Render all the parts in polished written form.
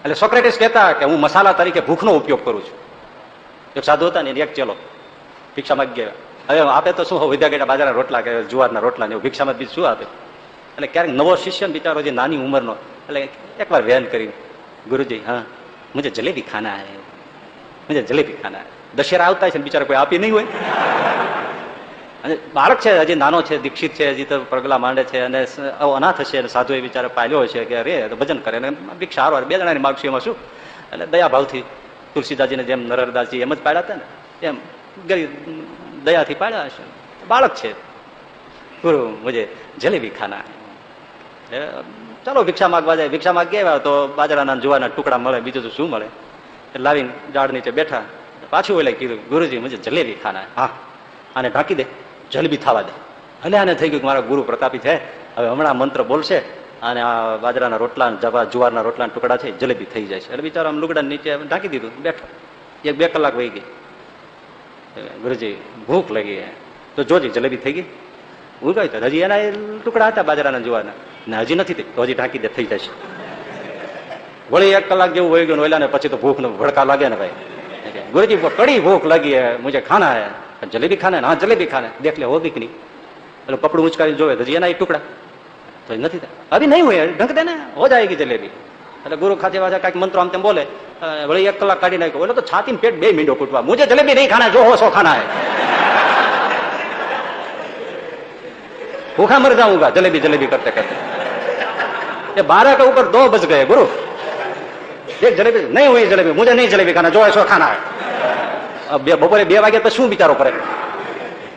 એટલે સોક્રેટિસ કહેતા કે હું મસાલા તરીકે ભૂખનો ઉપયોગ કરું છું. એક સાધુ હતા ને એક ચેલો ભિક્ષા માંગી ગયા. હવે આપે તો શું વિદ્યાગેટા બાજરાના રોટલા કે જુવારના રોટલા ને એવું ભિક્ષામાં બીજું શું આપે. એટલે ક્યારેક નવો શિષ્ય બિચારો જે નાની ઉંમરનો એટલે એકવાર વેન કરી, ગુરુજી હા મુજે જલેબી ખાના હે, મુજે જલેબી ખાના હે. દશેરા આવતા છે બિચારા કોઈ આપી નહીં હોય. અને બાળક છે હજી નાનો છે, દીક્ષિત છે, હજી તો પગલા માંડે છે અને અનાથ હશે અને સાધુ એ બિચારો પાલ્યો છે કે રે તો ભજન કરે ને ભિક્ષા હારવાર બે જણાની માગશું એમાં શું. એટલે દયા ભાવથી તુલસીદાસજીને જેમ નરહરદાસજી એમ જ પાડ્યા હતા ને એમ ગરીબ દયાથી પાડ્યા હશે. બાળક છે. ગુરુ મુજે જલેબી ખાના. ચાલો ભિક્ષા માગવા જાય. ભિક્ષા માગ ગયા તો બાજરાના જુવારના ટુકડા મળે, બીજું તો શું મળે. લાવીને ઝાડ નીચે બેઠા. પાછું ઓલે કીધું ગુરુજી મુજે જલેબી ખાના. હા આને ઢાંકી દે, જલેબી થવા દે. એટલે આને થઈ ગયું મારા ગુરુ પ્રતાપી છે, હવે હમણાં મંત્ર બોલશે અને આ બાજરાના રોટલા જુવારના રોટલા ટુકડા છે જલેબી થઈ જાય છે. એટલે બિચારો આમ લુગડા નીચે ઢાંકી દીધું, બેઠો. 1-2 કલાક વહી ગઈ. ગુરુજી ભૂખ લાગી તો જોજી જલેબી થઈ ગઈ. હું કહી તો હજી એના ટુકડા હતા બાજરાના જુવારના ને હજી નથી થઈ તો હજી ઢાંકી દે થઈ જશે. વળી 1 કલાક જેવું વહી ગયું ઓલા ને પછી તો ભૂખ નો ભડકા લાગે ને ભાઈ. ગુરુજી કડી ભૂખ લગી હે, મુજે ખાના હે. જલેબી ખાના? હા જલેબી ખાના. દેખ લે હોગી કે નહીં. એટલે કપડું ઉંચકાવી જોવે હજી એના ટુકડા તો નથી થાય. અભી નહીં હોય ઢંક દે ને હો જાયગી જલેબી. એટલે ગુરુ ખાતે વાજા કઈક મંત્રો આમ તેમ બોલે. વળી 1 કલાક કાઢી નાખ્યો. એટલે તો છાતી પેટ 2 મીંડો કૂટવા. મુજે જલેબી નહીં ખાના, જો હો સો ખાના હે. ભૂખા મર જાઉંગા જલેબી જલેબી કરતે કરતે. ये 12 के ऊपर 2 बज गए गुरु. एक जलेबी नहीं हुई, जलेबी मुझे नहीं जलेबी खाना, जो ऐसा खाना है. अब बपोरे 2 વાગે તો શું બિચારો કરે.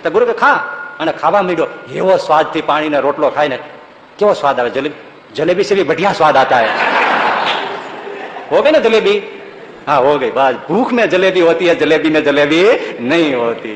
તો ગુરુ કે ખા. અને ખાવા માંડ્યો. એવો સ્વાદ થી પાણીને રોટલો ખાય ને કેવો સ્વાદ આવે. जलेबी से भी बढ़िया स्वाद आता है. हो गई ना जलेबी? हाँ हो गई. बस भूख में जलेबी होती है, जलेबी में जलेबी नहीं होती.